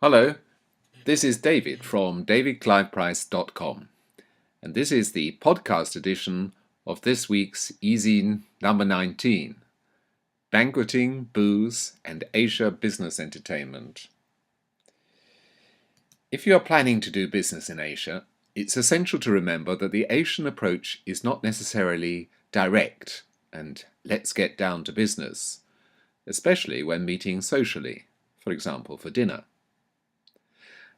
Hello, this is David from davidcliveprice.com, and this is the podcast edition of this week's e-zine number 19, Banqueting, Booze and Asia Business Entertainment. If you are planning to do business in Asia, it's essential to remember that the Asian approach is not necessarily direct and let's get down to business, especially when meeting socially, for example for dinner.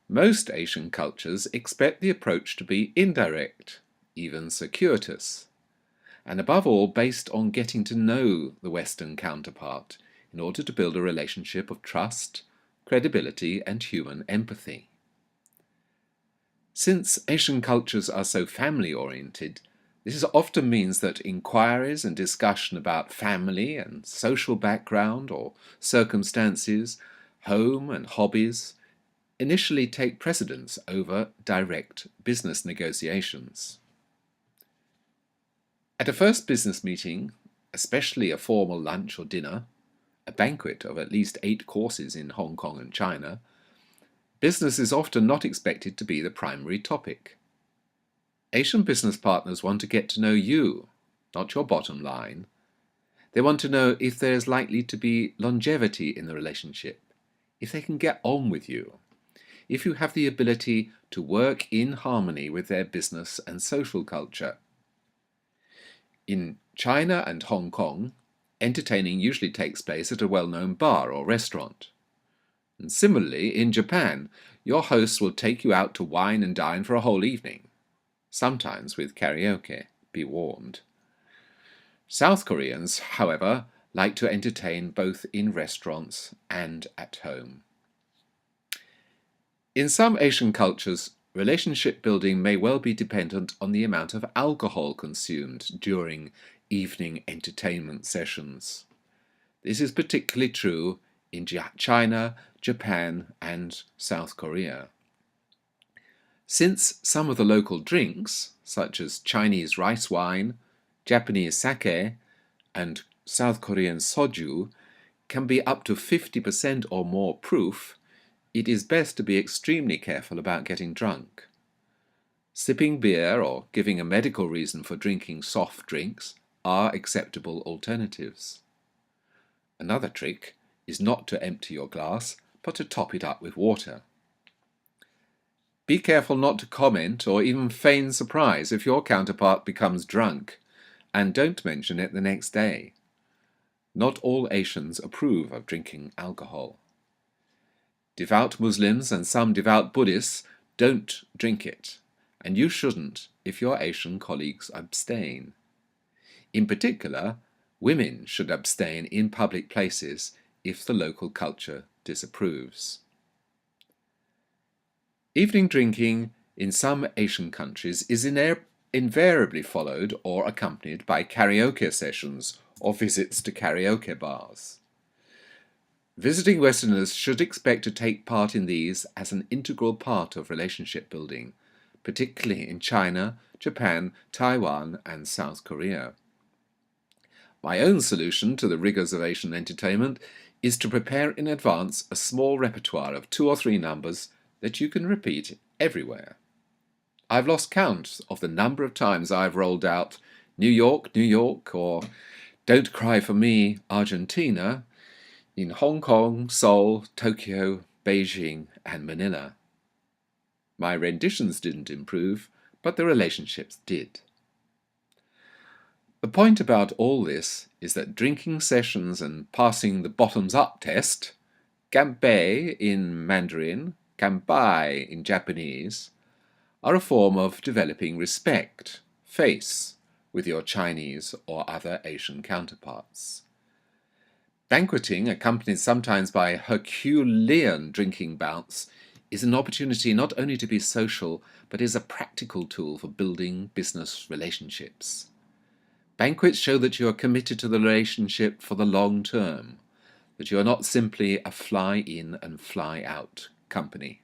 Most Asian cultures expect the approach to be indirect, even circuitous, and above all based on getting to know the Western counterpart in order to build a relationship of trust, credibility, and human empathy. Since Asian cultures are so family-oriented, this often means that inquiries and discussion about family and social background or circumstances, home and hobbies, initially take precedence over direct business negotiations. At a first business meeting, especially a formal lunch or dinner, a banquet of at least 8 courses in Hong Kong and China, business is often not expected to be the primary topic. Asian business partners want to get to know you, not your bottom line. They want to know if there is likely to be longevity in the relationship, if they can get on with you, if you have the ability to work in harmony with their business and social culture. In China and Hong Kong, entertaining usually takes place at a well-known bar or restaurant. And similarly, in Japan, your hosts will take you out to wine and dine for a whole evening, sometimes with karaoke, be warned. South Koreans, however, like to entertain both in restaurants and at home. In some Asian cultures, relationship building may well be dependent on the amount of alcohol consumed during evening entertainment sessions. This is particularly true in China, Japan, and South Korea. Since some of the local drinks, such as Chinese rice wine, Japanese sake, and South Korean soju, can be up to 50% or more proof, it is best to be extremely careful about getting drunk. Sipping beer or giving a medical reason for drinking soft drinks are acceptable alternatives. Another trick is not to empty your glass, but to top it up with water. Be careful not to comment or even feign surprise if your counterpart becomes drunk, and don't mention it the next day. Not all Asians approve of drinking alcohol. Devout Muslims and some devout Buddhists don't drink it, and you shouldn't if your Asian colleagues abstain. In particular, women should abstain in public places if the local culture disapproves. Evening drinking in some Asian countries is invariably followed or accompanied by karaoke sessions or visits to karaoke bars. Visiting Westerners should expect to take part in these as an integral part of relationship building, particularly in China, Japan, Taiwan, and South Korea. My own solution to the rigors of Asian entertainment is to prepare in advance a small repertoire of 2 or 3 numbers that you can repeat everywhere. I've lost count of the number of times I've rolled out New York, New York, or Don't Cry for Me, Argentina, in Hong Kong, Seoul, Tokyo, Beijing, and Manila. My renditions didn't improve, but the relationships did. The point about all this is that drinking sessions and passing the bottoms-up test, ganbei in Mandarin, kanpai in Japanese, are a form of developing respect, face, with your Chinese or other Asian counterparts. Banqueting, accompanied sometimes by Herculean drinking bouts, is an opportunity not only to be social, but is a practical tool for building business relationships. Banquets show that you are committed to the relationship for the long term, that you are not simply a fly-in and fly-out company.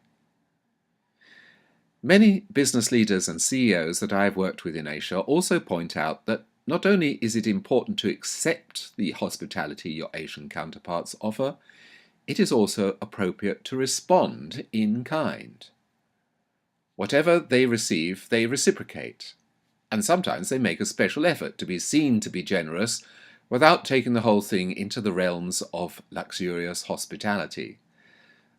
Many business leaders and CEOs that I have worked with in Asia also point out that not only is it important to accept the hospitality your Asian counterparts offer, it is also appropriate to respond in kind. Whatever they receive, they reciprocate, and sometimes they make a special effort to be seen to be generous without taking the whole thing into the realms of luxurious hospitality.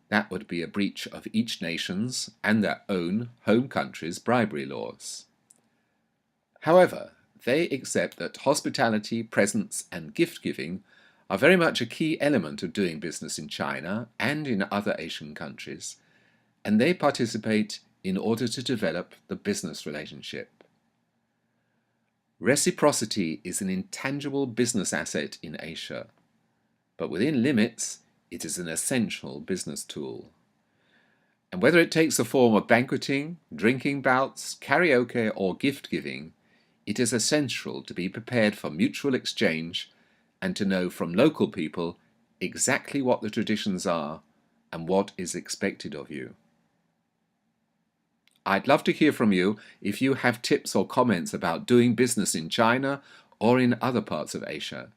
That would be a breach of each nation's and their own home country's bribery laws. However, they accept that hospitality, presents, and gift-giving are very much a key element of doing business in China and in other Asian countries, and they participate in order to develop the business relationship. Reciprocity is an intangible business asset in Asia, but within limits, it is an essential business tool. And whether it takes the form of banqueting, drinking bouts, karaoke, or gift-giving, it is essential to be prepared for mutual exchange and to know from local people exactly what the traditions are and what is expected of you. I'd love to hear from you if you have tips or comments about doing business in China or in other parts of Asia.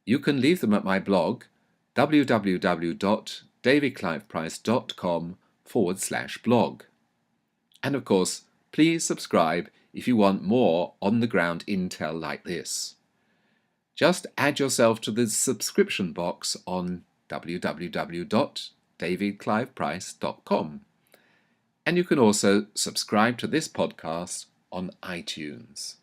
You can leave them at my blog, www.davidcliveprice.com/blog. And of course, please subscribe if you want more on-the-ground intel like this. Just add yourself to the subscription box on www.davidcliveprice.com. And you can also subscribe to this podcast on iTunes.